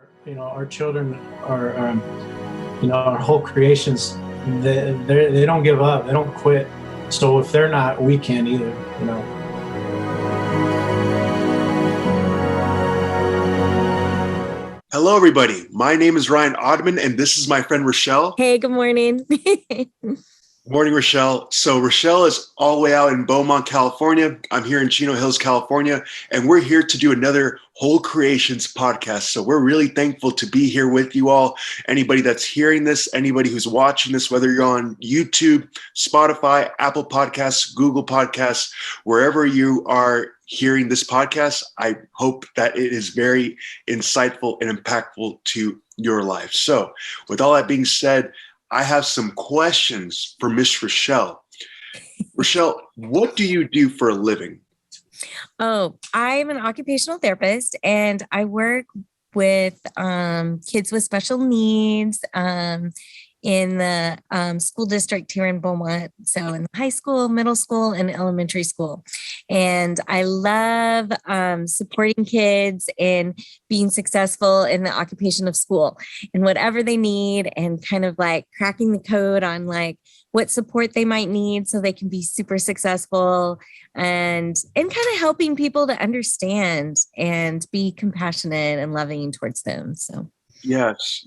Our children are, our whole creations. They don't give up. They don't quit. So if they're not, we can't either. Hello, everybody. My name is Ryan Odman, and this is my friend Rochelle. Hey, good morning. Good morning, Rochelle. So Rochelle is all the way out in Beaumont, California. I'm here in Chino Hills, California, and we're here to do another Whole Creations podcast. So we're really thankful to be here with you all. Anybody that's hearing this, anybody who's watching this, whether you're on YouTube, Spotify, Apple Podcasts, Google Podcasts, wherever you are hearing this podcast, I hope that it is very insightful and impactful to your life. So with all that being said, I have some questions for Miss Rochelle. Rochelle, what do you do for a living? Oh, I'm an occupational therapist, and I work with kids with special needs in the school district here in Beaumont. So in high school, middle school, and elementary school. And I love supporting kids and being successful in the occupation of school and whatever they need, and kind of like cracking the code on like what support they might need so they can be super successful, and kind of helping people to understand and be compassionate and loving towards them. So yes.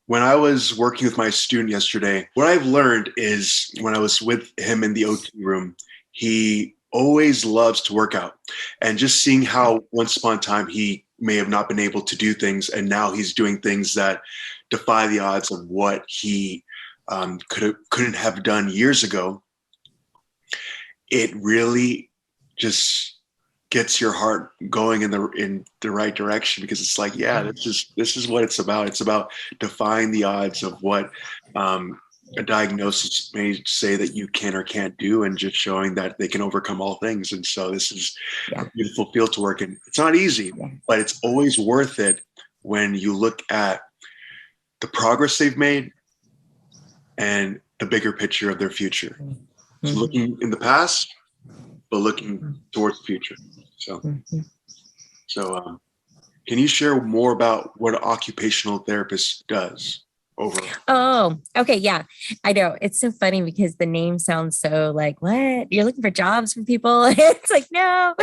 When I was working with my student yesterday, what I've learned is when I was with him in the OT room, he always loves to work out. And just seeing how once upon a time he may have not been able to do things, and now he's doing things that defy the odds of what he couldn't have done years ago, it really just gets your heart going in the right direction, because it's like, yeah, this is what it's about. It's about defying the odds of what a diagnosis may say that you can or can't do, and just showing that they can overcome all things. And so this is a beautiful field to work in. It's not easy, but it's always worth it when you look at the progress they've made and the bigger picture of their future. So looking in the past, but looking towards the future. So can you share more about what an occupational therapist does overall? Oh, okay. Yeah, I know. It's so funny because the name sounds so like, what? You're looking for jobs for people? It's like, no.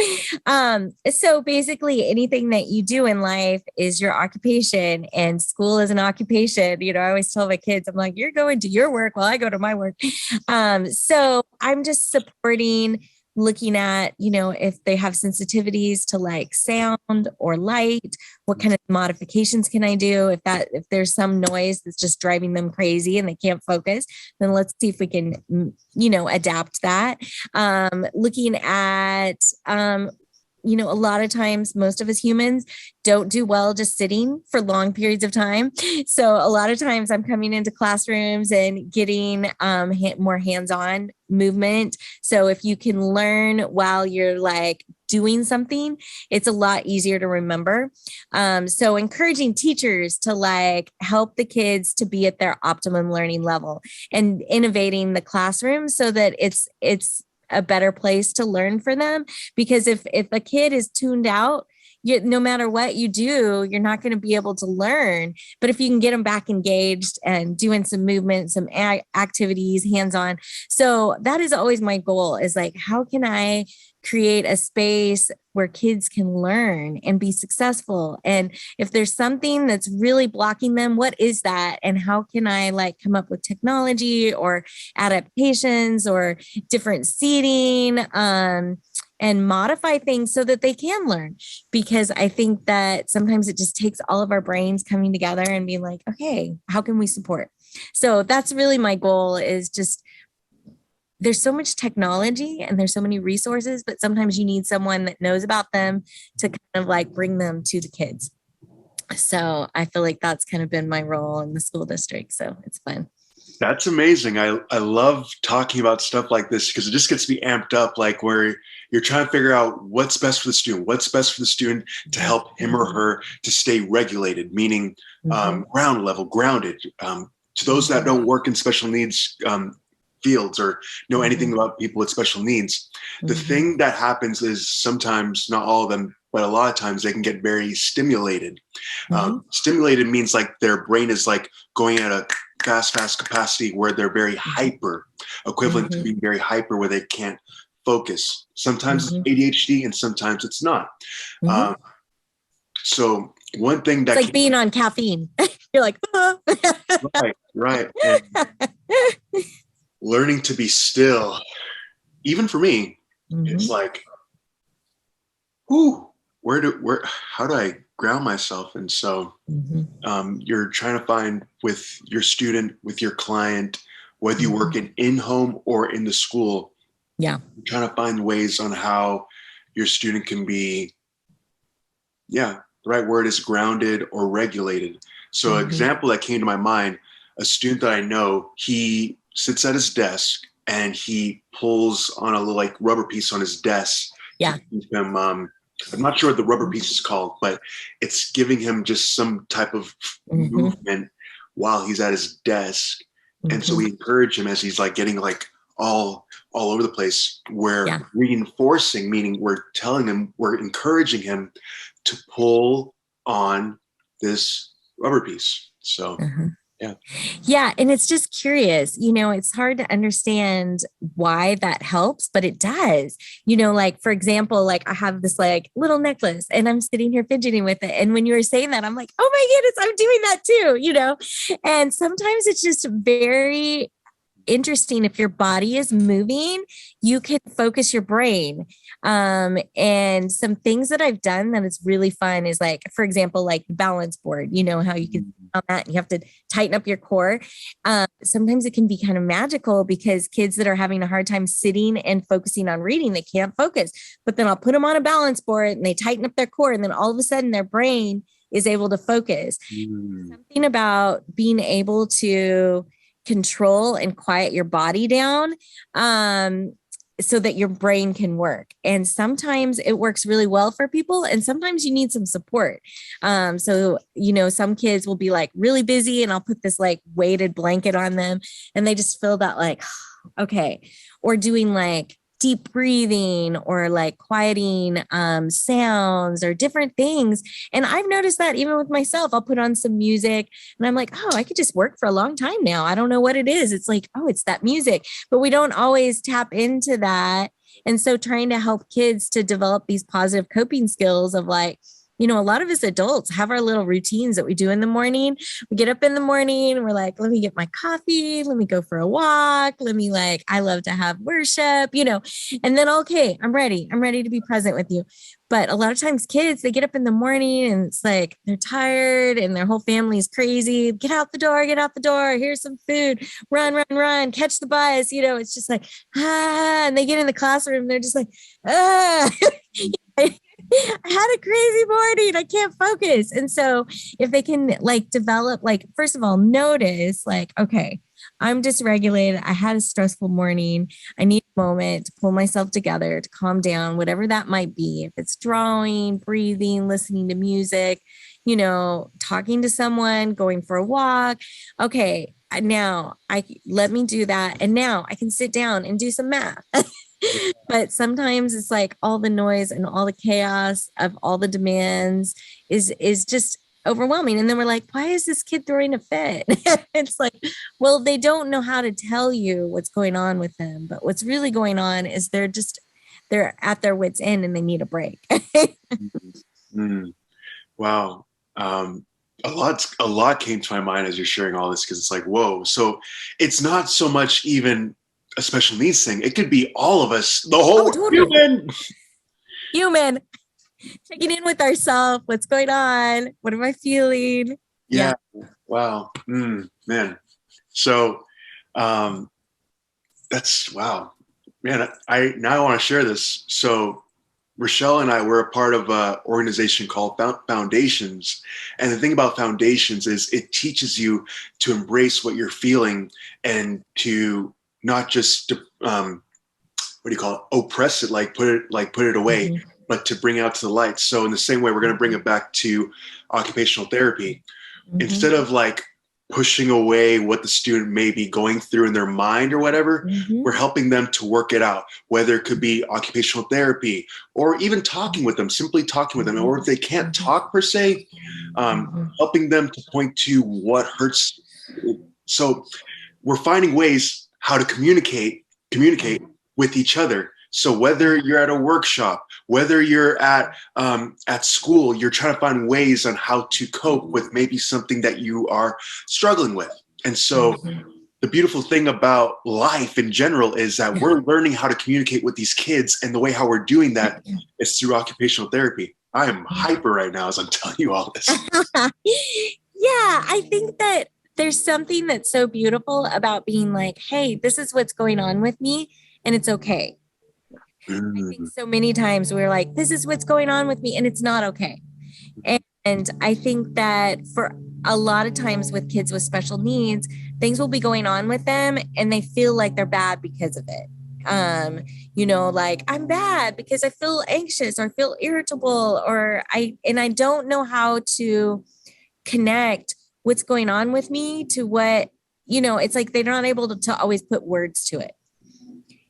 So basically anything that you do in life is your occupation, and school is an occupation. I always tell my kids, I'm like, you're going to your work while I go to my work. So I'm just supporting, looking at, if they have sensitivities to like sound or light, what kind of modifications can I do? If there's some noise that's just driving them crazy and they can't focus, then let's see if we can, adapt that. Looking at, a lot of times, most of us humans don't do well just sitting for long periods of time. So a lot of times I'm coming into classrooms and getting more hands-on movement. So if you can learn while you're like doing something, it's a lot easier to remember. So encouraging teachers to like help the kids to be at their optimum learning level, and innovating the classroom so that it's a better place to learn for them. Because if a kid is tuned out, no matter what you do, you're not going to be able to learn. But if you can get them back engaged and doing some movement, some activities, hands-on. So that is always my goal, is like, how can I create a space where kids can learn and be successful? And if there's something that's really blocking them, what is that? And how can I like come up with technology or adaptations or different seating, and modify things so that they can learn? Because I think that sometimes it just takes all of our brains coming together and being like, okay, how can we support? So that's really my goal, is just, there's so much technology and there's so many resources, but sometimes you need someone that knows about them to kind of like bring them to the kids. So I feel like that's kind of been my role in the school district. So it's fun. That's amazing. I love talking about stuff like this, because it just gets me amped up, like where you're trying to figure out what's best for the student, to help him or her to stay regulated, meaning ground level, grounded. To those that don't work in special needs fields or know anything about people with special needs, the thing that happens is sometimes, not all of them, but a lot of times they can get very stimulated. Mm-hmm. Stimulated means like their brain is like going at a fast capacity where they're very hyper, equivalent to being very hyper, where they can't focus. Sometimes it's ADHD and sometimes it's not. So one thing that it's like being on caffeine. You're like, oh. right. And learning to be still, even for me, it's like, how do I ground myself? And so you're trying to find with your student, with your client, whether you work in home or in the school, you're trying to find ways on how your student can be, the right word is grounded or regulated. So an example that came to my mind, a student that I know, he sits at his desk and he pulls on a little like rubber piece on his desk to keep him, I'm not sure what the rubber piece is called, but it's giving him just some type of movement while he's at his desk. And so we encourage him as he's like getting like all over the place. We're reinforcing, meaning we're telling him, we're encouraging him to pull on this rubber piece. So Yeah. And it's just curious, it's hard to understand why that helps, but it does, like, for example, like I have this like little necklace and I'm sitting here fidgeting with it. And when you were saying that, I'm like, oh my goodness, I'm doing that too, and sometimes it's just very interesting. If your body is moving, you can focus your brain. And some things that I've done that is really fun is like, for example, like the balance board, how you can on that and you have to tighten up your core. Sometimes it can be kind of magical because kids that are having a hard time sitting and focusing on reading, they can't focus, but then I'll put them on a balance board and they tighten up their core. And then all of a sudden their brain is able to focus. Something about being able to control and quiet your body down so that your brain can work. And sometimes it works really well for people and sometimes you need some support. So, some kids will be like really busy and I'll put this like weighted blanket on them and they just feel that like, okay, or doing like deep breathing or like quieting sounds or different things. And I've noticed that even with myself, I'll put on some music and I'm like, oh, I could just work for a long time now. I don't know what it is. It's like, oh, it's that music, but we don't always tap into that. And so trying to help kids to develop these positive coping skills of like, a lot of us adults have our little routines that we do in the morning. We get up in the morning, we're like, let me get my coffee, let me go for a walk, I love to have worship, and then, okay, I'm ready to be present with you. But a lot of times kids, they get up in the morning and it's like, they're tired and their whole family is crazy. Get out the door, here's some food, run, catch the bus. It's just like, and they get in the classroom, they're just like, I had a crazy morning. I can't focus. And so if they can like develop, like, first of all, notice like, okay, I'm dysregulated. I had a stressful morning. I need a moment to pull myself together, to calm down, whatever that might be. If it's drawing, breathing, listening to music, talking to someone, going for a walk. Okay, now let me do that. And now I can sit down and do some math. But sometimes it's like all the noise and all the chaos of all the demands is just overwhelming. And then we're like, why is this kid throwing a fit? It's like, well, they don't know how to tell you what's going on with them. But what's really going on is they're at their wits' end and they need a break. Wow. A lot came to my mind as you're sharing all this, because it's like, whoa. So it's not so much even a special needs thing. It could be all of us, the whole human checking in with ourselves. What's going on? What am I feeling? Yeah. Wow. Man. So that's wow. Man, I want to share this. So Rochelle and I were a part of an organization called Foundations. And the thing about Foundations is it teaches you to embrace what you're feeling and to not just oppress it, put it away, but to bring it out to the light. So in the same way, we're going to bring it back to occupational therapy. Instead of like pushing away what the student may be going through in their mind or whatever. We're helping them to work it out, whether it could be occupational therapy or even talking with them, simply talking with them. Or if they can't talk per se, helping them to point to what hurts. So we're finding ways how to communicate with each other. So whether you're at a workshop, whether you're at school, you're trying to find ways on how to cope with maybe something that you are struggling with. And so the beautiful thing about life in general is that we're learning how to communicate with these kids, and the way how we're doing that is through occupational therapy. I am hyper right now as I'm telling you all this. Yeah, I think that there's something that's so beautiful about being like, hey, this is what's going on with me, and it's okay. I think so many times we're like, this is what's going on with me, and it's not okay. And I think that for a lot of times with kids with special needs, things will be going on with them and they feel like they're bad because of it. Like I'm bad because I feel anxious or I feel irritable, or I don't know how to connect what's going on with me to what, it's like they're not able to always put words to it.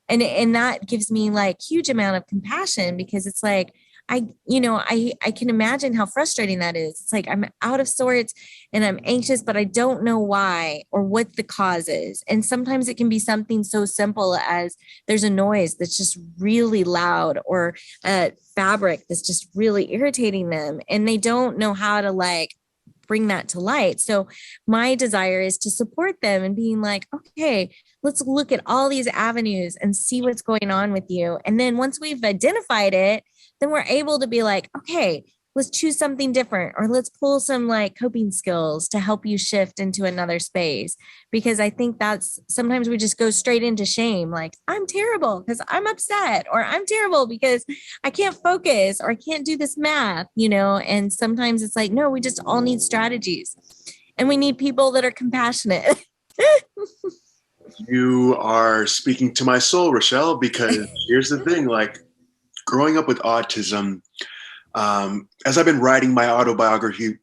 And that gives me like huge amount of compassion, because it's like, I can imagine how frustrating that is. It's like, I'm out of sorts and I'm anxious, but I don't know why or what the cause is. And sometimes it can be something so simple as there's a noise that's just really loud, or a fabric that's just really irritating them, and they don't know how to like bring that to light. So my desire is to support them and being like, okay, let's look at all these avenues and see what's going on with you. And then once we've identified it, then we're able to be like, okay, let's choose something different, or let's pull some like coping skills to help you shift into another space. Because I think that's sometimes we just go straight into shame. Like, I'm terrible because I'm upset, or I'm terrible because I can't focus, or I can't do this math, and sometimes it's like, no, we just all need strategies, and we need people that are compassionate. You are speaking to my soul, Rochelle, because here's the thing, like growing up with autism, as I've been writing my autobiography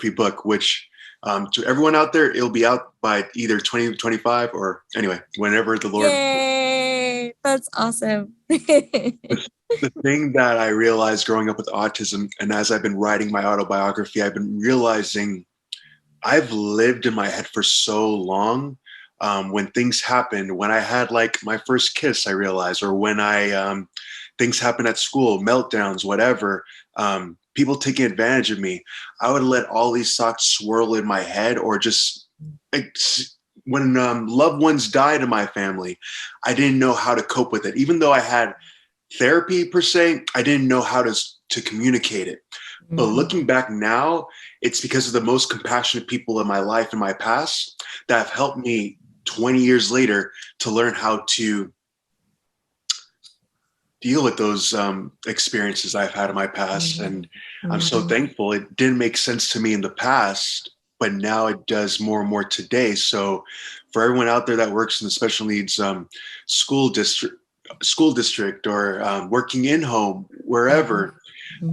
book, which to everyone out there, it'll be out by either 2025 or anyway, whenever the Lord. Yay! That's awesome. The thing that I realized growing up with autism, and as I've been writing my autobiography, I've been realizing I've lived in my head for so long. When things happen, when I had like my first kiss, I realized, or when things happen at school, meltdowns, whatever, people taking advantage of me, I would let all these thoughts swirl in my head, or just when loved ones died in my family, I didn't know how to cope with it. Even though I had therapy per se, I didn't know how to communicate it. But looking back now, it's because of the most compassionate people in my life, in my past, that have helped me 20 years later to learn how to deal with those experiences I've had in my past. And I'm so thankful. It didn't make sense to me in the past, but now it does more and more today. So for everyone out there that works in the special needs school district, or working in home, wherever,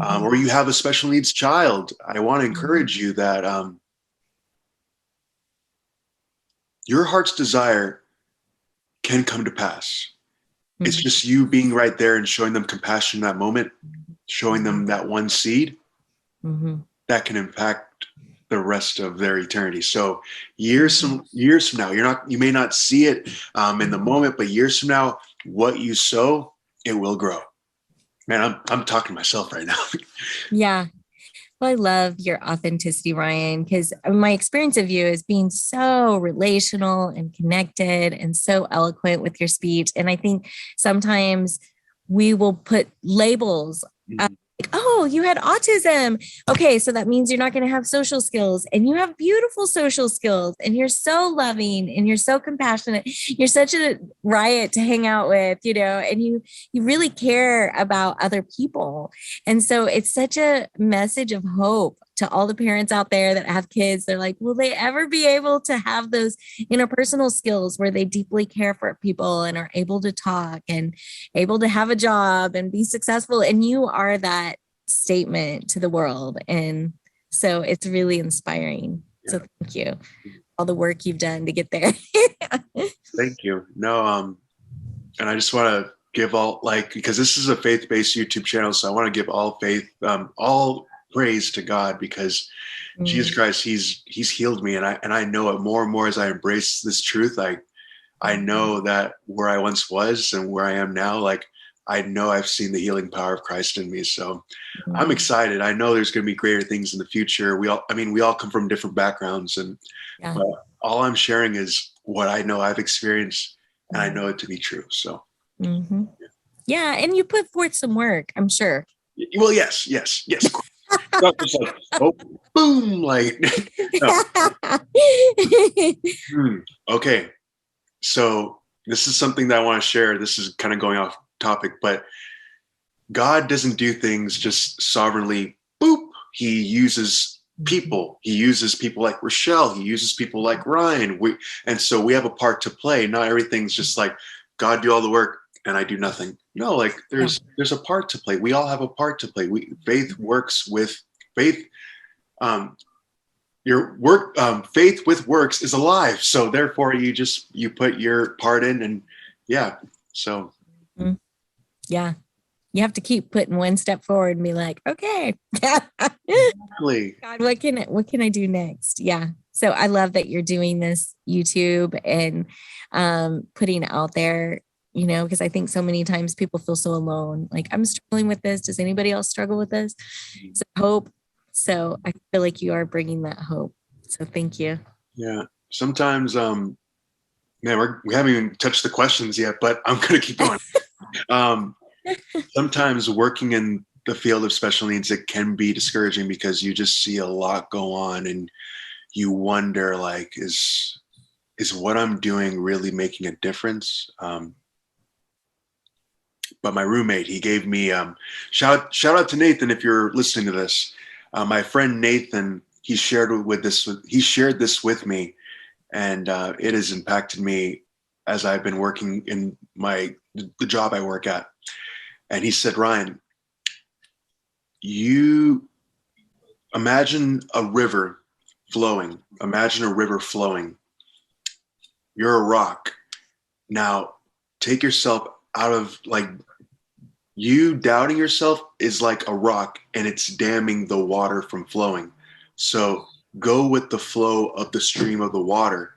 or you have a special needs child, I want to encourage you that your heart's desire can come to pass. It's just you being right there and showing them compassion in that moment, showing them that one seed that can impact the rest of their eternity. So years from now, you may not see it in the moment, but years from now, what you sow, it will grow. Man, I'm talking to myself right now. Yeah. Well, I love your authenticity, Ryan, because my experience of you is being so relational and connected and so eloquent with your speech. And I think sometimes we will put labels like, oh, you had autism. Okay, so that means you're not going to have social skills, and you have beautiful social skills, and you're so loving and you're so compassionate. You're such a riot to hang out with, and you really care about other people. And so it's such a message of hope to all the parents out there that have kids. They're like, will they ever be able to have those interpersonal skills where they deeply care for people and are able to talk and able to have a job and be successful? And you are that statement to the world. And so it's really inspiring. So thank you. All the work you've done to get there. Thank you. No, and I just want to give all, like, because this is a faith-based YouTube channel, so I want to give all faith, all praise to God, because Jesus Christ, he's healed me, and I know it more and more as I embrace this truth. I know that where I once was and where I am now, like, I know I've seen the healing power of Christ in me. So I'm excited. I know there's going to be greater things in the future. We all come from different backgrounds, and but all I'm sharing is what I know I've experienced, and I know it to be true. So yeah, and you put forth some work, I'm sure. Well, yes. Not just like, oh, boom, like. No. Okay, so this is something that I want to share. This is kind of going off topic, but God doesn't do things just sovereignly. Boop. He uses people. He uses people like Rochelle. He uses people like Ryan. And so we have a part to play. Not everything's just like God do all the work and I do nothing. No, like there's a part to play. We all have a part to play. Faith works with faith. Your work, faith with works is alive. So therefore, you put your part in, and so. Yeah, you have to keep putting one step forward and be like, okay, Exactly. God, what can I do next? Yeah. So I love that you're doing this YouTube and putting it out there, because I think so many times people feel so alone. Like, I'm struggling with this. Does anybody else struggle with this? So hope. So I feel like you are bringing that hope. So thank you. Yeah. Sometimes, man, we haven't even touched the questions yet, but I'm going to keep going. Sometimes working in the field of special needs, it can be discouraging because you just see a lot go on and you wonder, like, is what I'm doing really making a difference? But my roommate, he gave me, shout out to Nathan if you're listening to this. My friend Nathan, he shared this with me, and it has impacted me as I've been working in the job I work at. And he said, Ryan, you imagine a river flowing. Imagine a river flowing. You're a rock. Now take yourself out of, like, you doubting yourself is like a rock and it's damming the water from flowing. So go with the flow of the stream of the water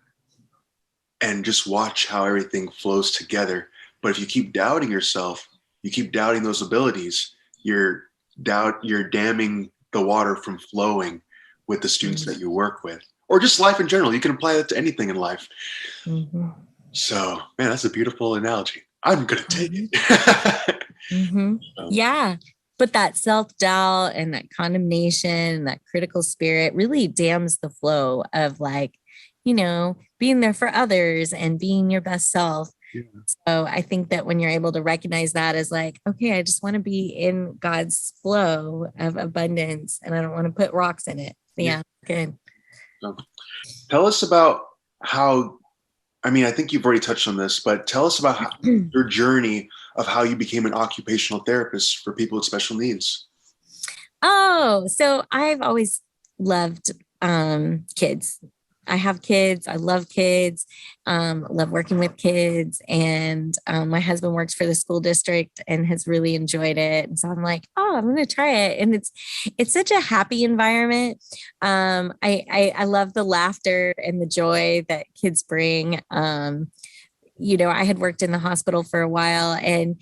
and just watch how everything flows together. But if you keep doubting yourself, you keep doubting those abilities, you're damming the water from flowing with the students that you work with, or just life in general. You can apply that to anything in life. So, man, that's a beautiful analogy. I'm going to take it. Yeah. But that self-doubt and that condemnation and that critical spirit really dams the flow of, like, being there for others and being your best self. So I think that when you're able to recognize that as, like, okay, I just want to be in God's flow of abundance and I don't want to put rocks in it. Yeah. Good. So, tell us about how, I think you've already touched on this, but tell us about your journey of how you became an occupational therapist for people with special needs. Oh, so I've always loved kids. I have kids. I love kids. Love working with kids. And my husband works for the school district and has really enjoyed it. And so I'm like, oh, I'm going to try it. And it's such a happy environment. I love the laughter and the joy that kids bring. I had worked in the hospital for a while, and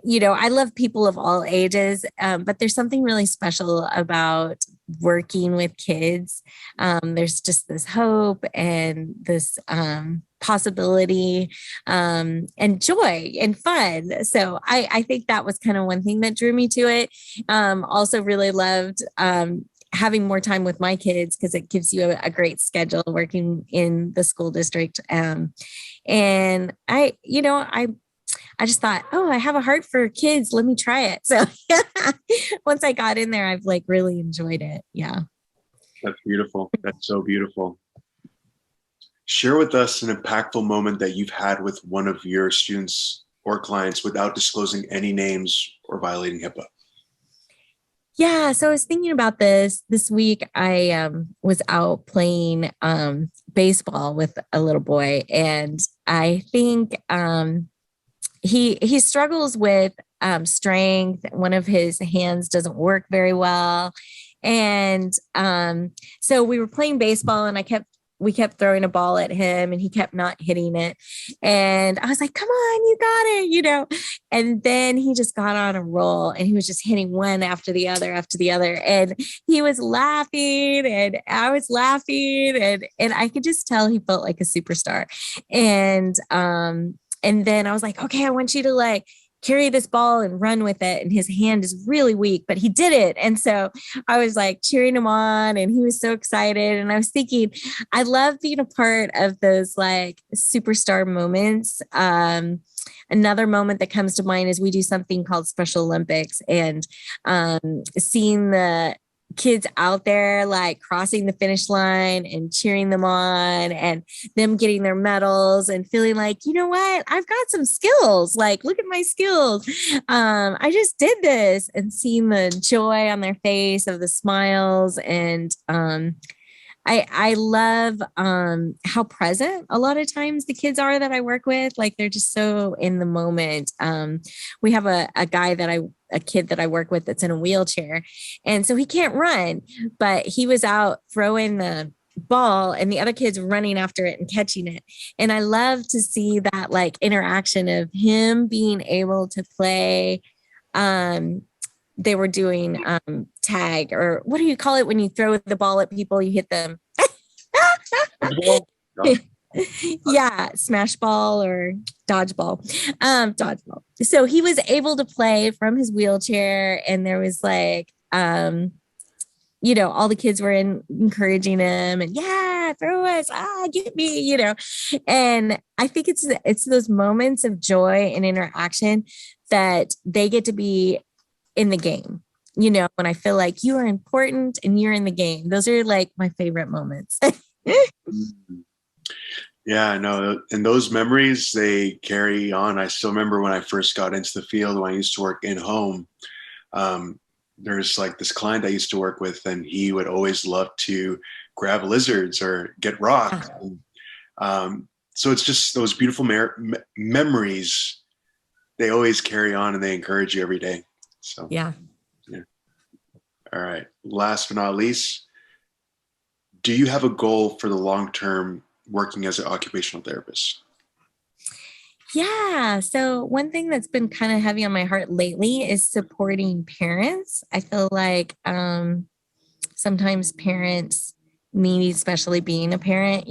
I love people of all ages, but there's something really special about working with kids. There's just this hope and this possibility and joy and fun. So I think that was kind of one thing that drew me to it. Also really loved having more time with my kids because it gives you a great schedule working in the school district. And I just thought, oh, I have a heart for kids. Let me try it. So once I got in there, I've really enjoyed it. Yeah. That's beautiful. That's so beautiful. Share with us an impactful moment that you've had with one of your students or clients without disclosing any names or violating HIPAA. Yeah, so I was thinking about this week. I was out playing baseball with a little boy, and I think he struggles with strength. One of his hands doesn't work very well, and so we were playing baseball, and we kept throwing a ball at him, and he kept not hitting it. And I was like, "Come on, you got it," And then he just got on a roll, and he was just hitting one after the other, and he was laughing, and I was laughing, and I could just tell he felt like a superstar. And then I was like, okay, I want you to like carry this ball and run with it. And his hand is really weak, but he did it. And so I was like cheering him on, and he was so excited. And I was thinking, I love being a part of those like superstar moments. Another moment that comes to mind is we do something called Special Olympics, and seeing the kids out there like crossing the finish line and cheering them on, and them getting their medals and feeling like, you know what, I've got some skills, like look at my skills. I just did this, and seeing the joy on their face of the smiles. And I love how present a lot of times the kids are that I work with. Like they're just so in the moment. We have a kid that I work with that's in a wheelchair, and so he can't run, but he was out throwing the ball, and the other kids running after it and catching it. And I love to see that like interaction of him being able to play. They were doing tag, or what do you call it when you throw the ball at people, you hit them? Yeah, smash ball or dodgeball. Dodgeball. So he was able to play from his wheelchair, and there was like all the kids were encouraging him, and yeah, throw us, get me, And I think it's those moments of joy and interaction that they get to be in the game, when I feel like you are important and you're in the game. Those are like my favorite moments. Yeah, no, and those memories, they carry on. I still remember when I first got into the field, when I used to work in home, there's like this client I used to work with, and he would always love to grab lizards or get rocks. So it's just those beautiful memories. They always carry on, and they encourage you every day. So yeah. All right. Last but not least, do you have a goal for the long term working as an occupational therapist? Yeah. So one thing that's been kind of heavy on my heart lately is supporting parents. I feel like sometimes parents need, especially being a parent,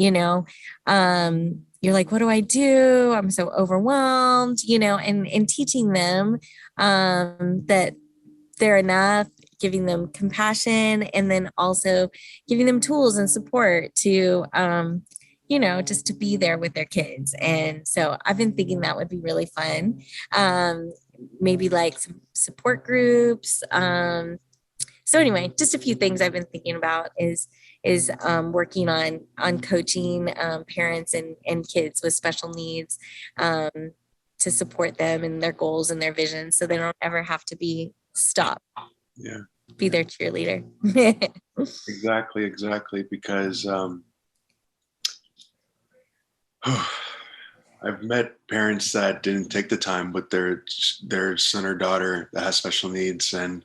you're like, what do I do? I'm so overwhelmed, and teaching them that they're enough, giving them compassion, and then also giving them tools and support to, just to be there with their kids. And so I've been thinking that would be really fun. Maybe like some support groups. So anyway, just a few things I've been thinking about is working on coaching parents and kids with special needs, to support them in their goals and their visions, so they don't ever have to be stopped. Yeah. Be their cheerleader. Exactly. Because I've met parents that didn't take the time with their son or daughter that has special needs, and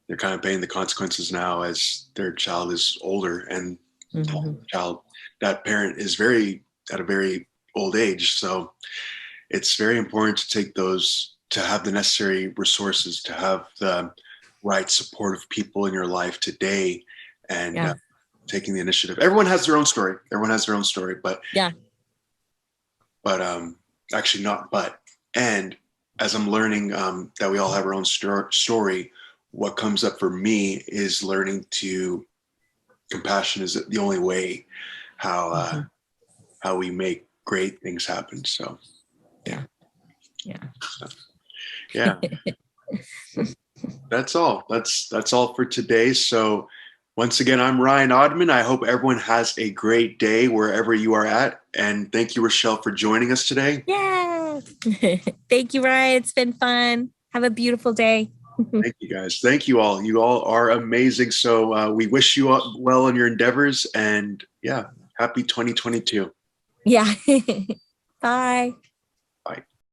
they're kind of paying the consequences now as their child is older, and that parent is at a very old age. So it's very important to take to have the necessary resources, to have the right supportive people in your life today, and taking the initiative. Everyone has their own story. But actually not but. And as I'm learning that we all have our own story, what comes up for me is learning to compassion is the only way how we make great things happen. So yeah. That's all. That's all for today. So once again, I'm Ryan Odman. I hope everyone has a great day wherever you are at. And thank you, Rochelle, for joining us today. Yeah. Thank you, Ryan. It's been fun. Have a beautiful day. Thank you guys. Thank you all. You all are amazing. So we wish you all well in your endeavors, and yeah, happy 2022. Yeah. Bye.